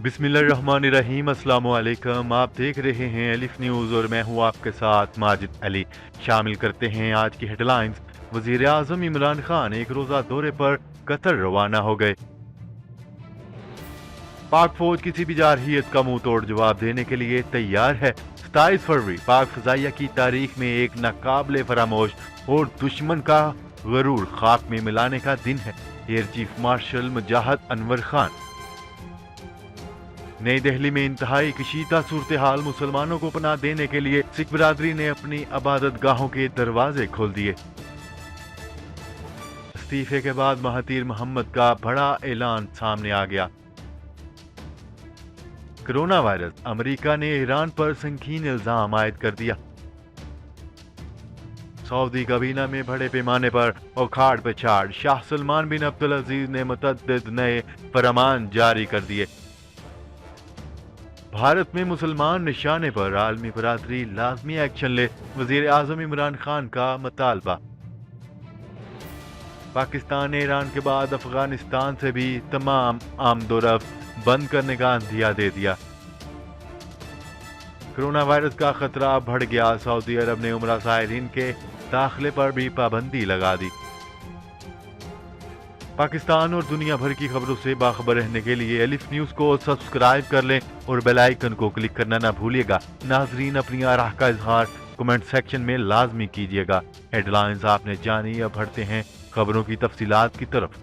बिस्मिल्लाहिर्रहमानिर्रहीम, अस्सलाम वालेकुम। आप देख रहे हैं एलिफ न्यूज़ और मैं हूं आपके साथ माजिद अली। शामिल करते हैं आज की हेडलाइंस। वज़ीर आज़म इमरान खान एक रोज़ा दौरे पर कतर रवाना हो गए। पाक फौज किसी भी जारहियत का मुंह तोड़ जवाब देने के लिए तैयार है। 27 फरवरी पाक फ़ज़ाइया की तारीख में एक नाकाबिले फरामोश और दुश्मन का गरूर खाक में मिलाने का दिन है। एयर चीफ मार्शल मुजाहिद अनवर खान। नई दिल्ली में इंतहाई कशीदा सूरत हाल, मुसलमानों को पनाह देने के लिए सिख बिरादरी ने अपनी इबादत गाहों के दरवाजे खोल दिए। इस्तीफे के बाद महातीर मोहम्मद का बड़ा ऐलान सामने आ गया। कोरोना वायरस, अमेरिका ने ईरान पर संगीन इल्जाम आयद कर दिया। सऊदी काबीना में बड़े पैमाने पर उखाड़ पिछाड़, शाह सलमान बिन अब्दुल अजीज ने मुतअद्दिद नए फरमान जारी कर दिए। भारत में मुसलमान निशाने पर आलमी बरादरी लाजमी एक्शन ले, वजीर आजम इमरान खान का मुतालबा। पाकिस्तान ने ईरान के बाद अफगानिस्तान से भी तमाम आमदोरफ्त बंद करने का अंदिया दे दिया। कोरोना वायरस का खतरा बढ़ गया, सऊदी अरब ने उमरा ज़ायरीन के दाखिले पर भी पाबंदी लगा दी। पाकिस्तान और दुनिया भर की खबरों से बाखबर रहने के लिए एलिफ न्यूज़ को सब्सक्राइब कर लें और बेल आइकन को क्लिक करना ना भूलिएगा। नाजरीन, अपनी आराह का इजहार कमेंट सेक्शन में लाजमी कीजिएगा। हेडलाइंस आपने जानी, अब बढ़ते हैं खबरों की तफसीलात की तरफ।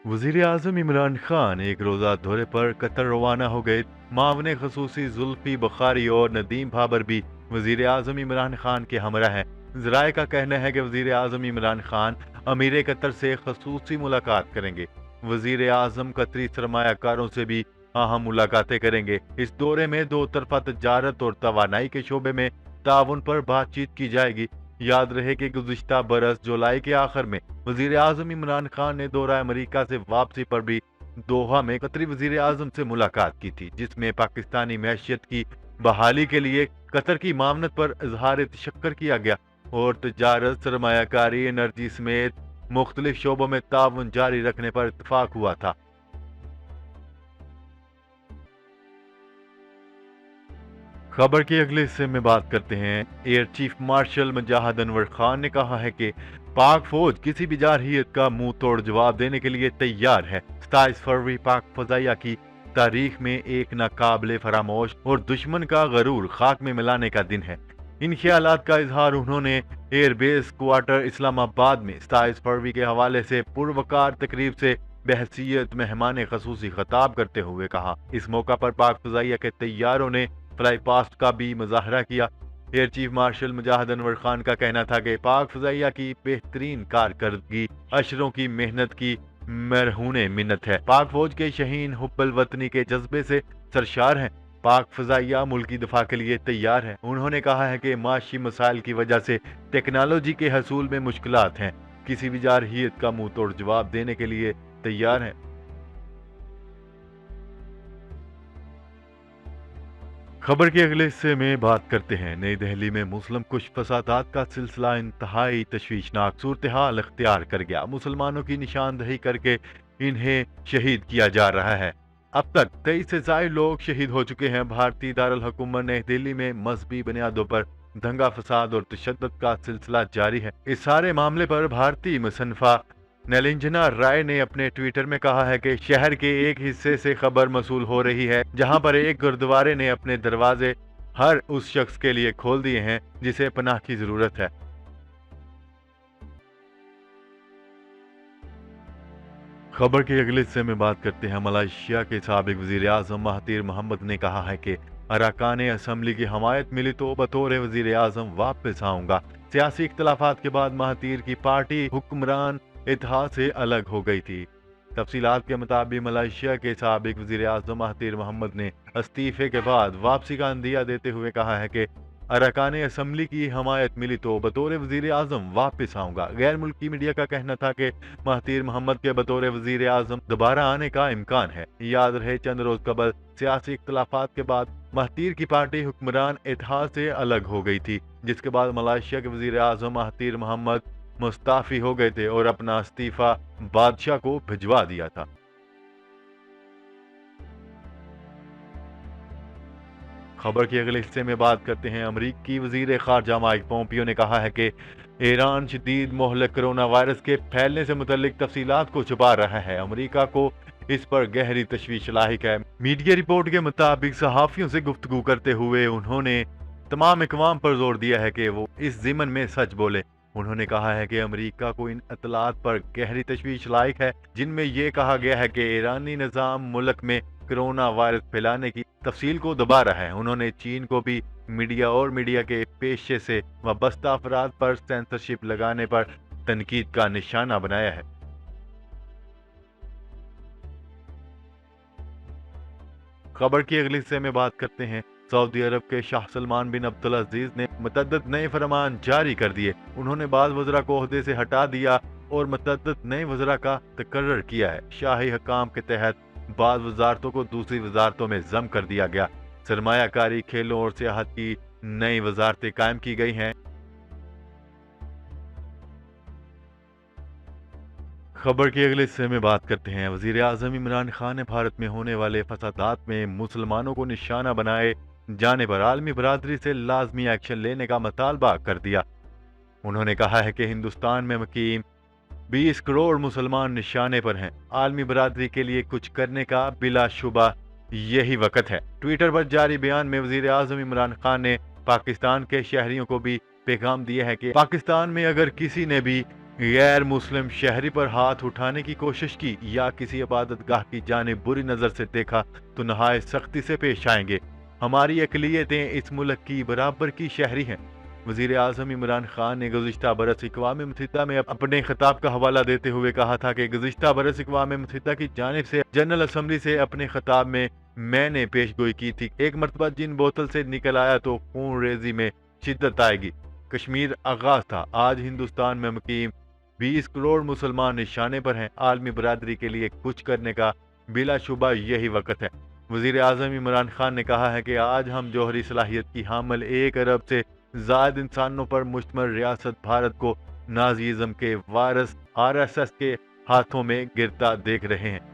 वज़ीर आज़म इमरान खान एक रोज़ा दौरे पर कतर रवाना हो गए। मावन खसूसी जुल्फी बुखारी और नदीम बाबर भी वज़ीर आज़म इमरान खान के हमरा हैं। ज़राए का कहना है कि वज़ीर आज़म इमरान खान अमीर कतर से खसूसी मुलाकात करेंगे। वज़ीर आज़म कतरी सरमायाकारों से भी अहम मुलाकातें करेंगे। इस दौरे में दो तरफा तजारत और तवानाई के शोबे में ताउन पर बातचीत की जाएगी। याद रहे कि गुज़िश्ता बरस जुलाई के आखिर में वज़ीर आज़म इमरान खान ने दौरा अमेरिका से वापसी पर भी दोहा में कतरी वज़ीर आज़म से मुलाकात की थी, जिसमें पाकिस्तानी मैशियत की बहाली के लिए कतर की मामनत पर इजहार तशक्कर किया गया और तजारत, सरमायाकारी, एनर्जी समेत मुख्तलिफ शोबों में ताउन जारी रखने पर इत्तफाक हुआ था। खबर के अगले हिस्से में बात करते हैं। एयर चीफ मार्शल मुजाहिद अनवर खान ने कहा है कि पाक फौज किसी भी जारहियत का मुंह तोड़ जवाब देने के लिए तैयार है। 27 फरवरी पाक फजाइया की तारीख में एक नाकाबिले फरामोश और दुश्मन का गरूर खाक में मिलाने का दिन है। इन ख्यालात का इजहार उन्होंने एयरबेस क्वार्टर इस्लामाबाद में 27 फरवरी के हवाले से पुरवकार तकरीब से बहसीत मेहमान खसूसी खिताब करते हुए कहा। इस मौका पर पाक फजाइया के तैयारों ने फ्लाई पास्ट का भी मुजाहरा किया। एयर चीफ मार्शल मुजाहिद अनवर खान का कहना था कि पाक फजाइया की बेहतरीन कारकर्दगी अशरों की मेहनत की मरहूने मिन्नत है। पाक फौज के शहीन हुब्बल वतनी के जज्बे से सरशार हैं। पाक फजाइया मुल्की दफा के लिए तैयार है। उन्होंने कहा है कि माशी मसाइल की वजह से टेक्नोलॉजी के हसूल में मुश्किलात हैं, किसी भी जारहियत का मुंह तोड़ जवाब देने के लिए तैयार है। खबर के अगले हिस्से में बात करते हैं। नई दिल्ली में मुस्लिम कुश फसादात का सिलसिला इंतहाई तशवीशनाक सूरत हाल अख्तियार कर गया। मुसलमानों की निशानदही करके इन्हें शहीद किया जा रहा है। अब तक 23 से ज्यादा लोग शहीद हो चुके हैं। भारतीय दारुल हुकूमत नई दिल्ली में मजहबी बुनियादों पर दंगा फसाद और तशद्दुद का सिलसिला जारी है। इस सारे मामले पर भारतीय मुसन्निफा निरंजना राय ने अपने ट्विटर में कहा है कि शहर के एक हिस्से से खबर मसूल हो रही है जहां पर एक गुरुद्वारे ने अपने दरवाजे हर उस शख्स के लिए खोल दिए हैं जिसे पनाह की जरूरत है। खबर के अगले हिस्से में बात करते हैं। मलेशिया के साबिक वजीर आजम महातीर मोहम्मद ने कहा है कि अरकान असम्बली की हमायत मिली तो बतौर वजीर आजम वापस आऊंगा। सियासी इख्तलाफात के बाद महातीर की पार्टी हुक्मरान इत्तेहाद से अलग हो गई थी। तफसीलात के मुताबिक मलेशिया के साबिक वजीर आजम महातीर मोहम्मद ने इस्तीफे के बाद वापसी का अंदिया देते हुए कहा है कि अरकान असम्बली की हमायत मिली तो बतौर वजीर आजम वापस आऊंगा। गैर मुल्की मीडिया का कहना था कि महातीर मोहम्मद के बतौर वजीर आजम दोबारा आने का इम्कान है। याद रहे चंद रोज कबल सियासी इख्तलाफात के बाद महातीर की पार्टी हुक्मरान इत्तेहाद से अलग हो गई थी, जिसके बाद मलेशिया के वजीर आजम महातीर मोहम्मद मुस्ताफी हो गए थे और अपना इस्तीफा बादशाह को भिजवा दिया था। खबर के अगले हिस्से में बात करते हैं। अमरीकी वजीर खारजा माइक पोम्पियो ने कहा है कि ईरान शदीद मोहलक कोरोना वायरस के फैलने से मुतल्लिक तफसीलात को छुपा रहा है। अमरीका को इस पर गहरी तशवीश लाहिक है। मीडिया रिपोर्ट के मुताबिक सहाफियों से गुफ्तगू करते हुए उन्होंने तमाम इकवाम पर जोर दिया है कि वो इस ज़िमन में सच बोले। उन्होंने कहा है कि अमेरिका को इन इत्तलात पर गहरी तशवीश लायक है जिनमें यह कहा गया है कि ईरानी निज़ाम मुल्क में कोरोना वायरस फैलाने की तफसील को दबा रहा है। उन्होंने चीन को भी मीडिया के पेशे से वाबस्ता अफराद पर सेंसरशिप लगाने पर तनकीद का निशाना बनाया है। खबर की अगले हिस्से में बात करते हैं। सऊदी अरब के शाह सलमान बिन अब्दुल अजीज ने मुतअद्दिद नए फरमान जारी कर दिए। उन्होंने बाज़ वज़रा को ओहदे से हटा दिया और मुतअद्दिद नए वज़रा का तकर्रर किया है। शाही हकाम के तहत बाज़ वजारतों को दूसरी वजारतों में जम कर दिया गया। सरमायाकारी, खेलों और सियाहत की नई वजारतें कायम की गई हैं। खबर के अगले हिस्से में बात करते हैं। वजीर आज़म इमरान खान ने भारत में होने वाले फसादात में मुसलमानों को निशाना बनाए जाने पर आलमी बरादरी से लाजमी एक्शन लेने का मुतालबा कर दिया। उन्होंने कहा है कि हिंदुस्तान में मुकीम 20 करोड़ मुसलमान निशाने पर हैं। आलमी बरादरी के लिए कुछ करने का बिलाशुबा यही वक्त है। ट्विटर पर जारी बयान में वजीर आज़म इमरान खान ने पाकिस्तान के शहरियों को भी पैगाम दिया है कि पाकिस्तान में अगर किसी ने भी गैर मुस्लिम शहरी पर हाथ उठाने की कोशिश की या किसी इबादत गाह की जानिब बुरी नज़र से देखा तो नहायत सख्ती से पेश आएंगे। हमारी अक़लियतें इस मुल्क की बराबर की शहरी हैं। वज़ीर आज़म इमरान खान ने गुज़िश्ता बरस अक़वाम मुत्तहिदा में अपने खिताब का हवाला देते हुए कहा था कि गुज़िश्ता बरस अक़वाम मुत्तहिदा की जानिब से जनरल असम्बली से अपने खिताब में मैंने पेशगोई की थी, एक मरतबा जिन बोतल से निकल आया तो खून रेजी में शिद्दत आएगी। कश्मीर आगाज था। आज हिंदुस्तान में मुकीम 20 करोड़ मुसलमान निशाने पर हैं। आलमी बरादरी के लिए कुछ करने का बिलाशुबा यही वक्त है। वज़ीर आज़म इमरान खान ने कहा है कि आज हम जौहरी सलाहियत की हामिल 1 अरब से ज़ायद इंसानों पर मुश्तमिल रियासत भारत को नाज़िज़्म के वारिस RSS के हाथों में गिरता देख रहे हैं।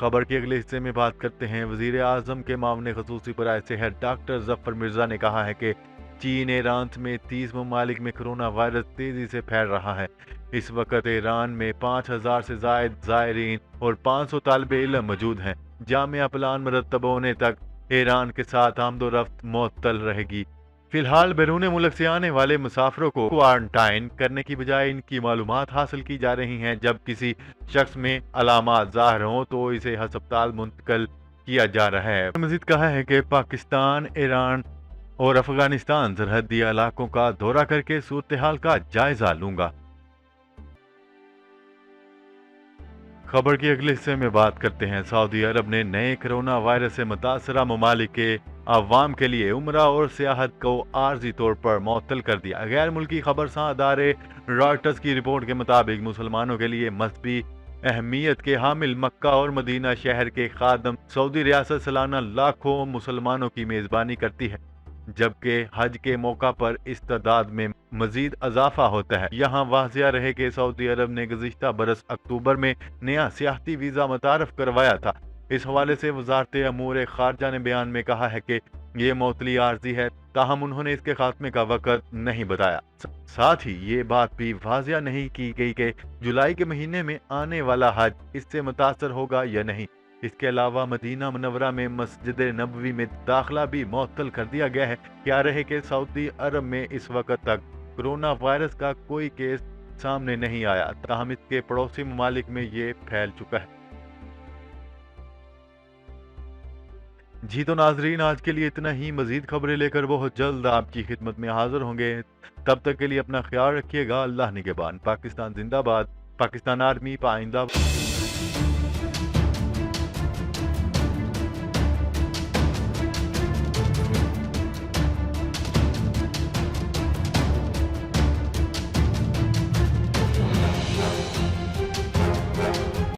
खबर के अगले हिस्से में बात करते हैं। वज़ीर आज़म के मामले ख़ुसूसी बराए सेहत डॉक्टर जफ़र मिर्ज़ा ने कहा है कि चीन ईरान में 30 ममालिक में कोरोना वायरस तेजी से फैल रहा है। इस वक्त ईरान में 5000 से ज़ायद ज़ायरीन और 500 तालिबे इल्म मौजूद हैं। जामिया प्लान मुरतब होने तक ईरान के साथ आमदोरफ्त मुअत्तल रहेगी। फिलहाल बैरून मुल्क से आने वाले मुसाफिरों को क्वारंटाइन करने की बजाय इनकी मालूमात हासिल की जा रही हैं। जब किसी शख्स में अलामात ज़ाहिर हों तो इसे हस्पताल मुंतकिल किया जा रहा है। मज़ीद कहा है कि पाकिस्तान, ईरान और अफगानिस्तान सरहदी इलाकों का दौरा करके सूरत हाल का जायजा लूंगा। खबर के अगले हिस्से में बात करते हैं। सऊदी अरब ने नए कोरोना वायरस से मुतासरा ममालिक के अवाम के लिए उम्रा और सियाहत को आर्जी तौर पर मुअत्तल कर दिया। गैर मुल्की खबरसां अदारे रॉयटर्स की रिपोर्ट के मुताबिक मुसलमानों के लिए मजहबी अहमियत के हामिल मक्का और मदीना शहर के खादम सऊदी रियासत सालाना लाखों मुसलमानों की मेज़बानी करती है, जबकि हज के मौका पर इस तादाद में मजीद इजाफा होता है। यहाँ वाज़िया रहे कि सऊदी अरब ने गुज़िश्ता बरस अक्टूबर में नया सियाहती वीज़ा मुतारफ करवाया था। इस हवाले से वज़ारत अमूर खारजा ने बयान में कहा है कि ये मुअत्तली आर्जी है, ताहम उन्होंने इसके खात्मे का वक़्त नहीं बताया। साथ ही ये बात भी वाज़िया नहीं की गई कि जुलाई के महीने में आने वाला हज इससे मुतासर होगा या नहीं। इसके अलावा मदीना मुनव्वरा में मस्जिद नबवी में दाखिला भी मुअत्तल कर दिया गया है। क्या रहे कि सऊदी अरब में इस वक्त तक कोरोना वायरस का कोई केस सामने नहीं आया, ताहम इसके पड़ोसी ममालिक में ये फैल चुका है। जी तो नाजरीन, आज के लिए इतना ही। मजीद खबरें लेकर बहुत जल्द आपकी खिदमत में हाजिर होंगे। तब तक के लिए अपना ख्याल रखिएगा। अल्लाह निगहबान। पाकिस्तान जिंदाबाद। पाकिस्तान आर्मी पाइंदा।